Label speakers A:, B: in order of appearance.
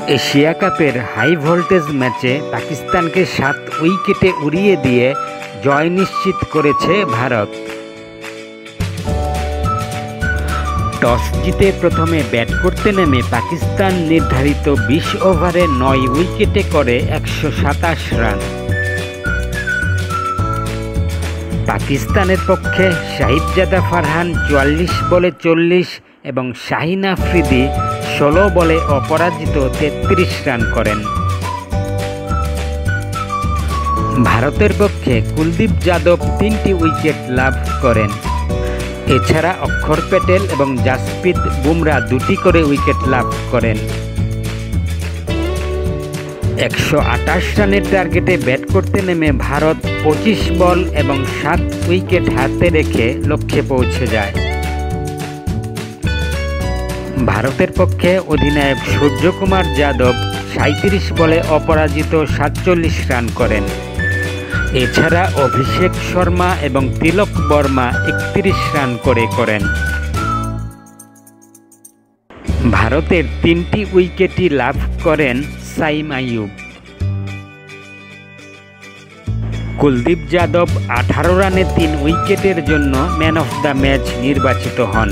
A: Asia কাপের high voltage ম্যাচে পাকিস্তানকে 7 উইকেটে উড়িয়ে দিয়ে জয় নিশ্চিত করেছে ভারত। টস জিতে প্রথমে ব্যাট করতে নেমে পাকিস্তান নির্ধারিত 20 ওভারে 9 উইকেটে করে 127 রান। পাকিস্তানের পক্ষে শাহিবজাদা ফারহান 44 বলে 40 এবং শাহিন আফ্রিদি 16 বলে অপরাজিত 33 রান করেন। ভারতের পক্ষে কুলদীপ যাদব 3টি উইকেট লাভ করেন। এছাড়া অক্ষর প্যাটেল এবং জাসপ্রীত বুমরা 2টি করে উইকেট লাভ করেন। 128 রানের টার্গেটে ব্যাট করতে নেমে ভারত 25 বল এবং 7 উইকেট হাতে রেখে লক্ষ্যে পৌঁছে যায়। ভারতের পক্ষে অধিনায়ক সূর্যকুমার যাদব 37 বলে অপরাজিত 47 রান করেন। এছাড়া অভিষেক শর্মা এবং তিলক বর্মা 31 রান করেন। ভারতের 3টি উইকেটই লাভ করেন সাইম আইয়ুব। কুলদীপ যাদব 18 রানে 3 উইকেটের জন্য ম্যান অফ দ্য ম্যাচ নির্বাচিত হন।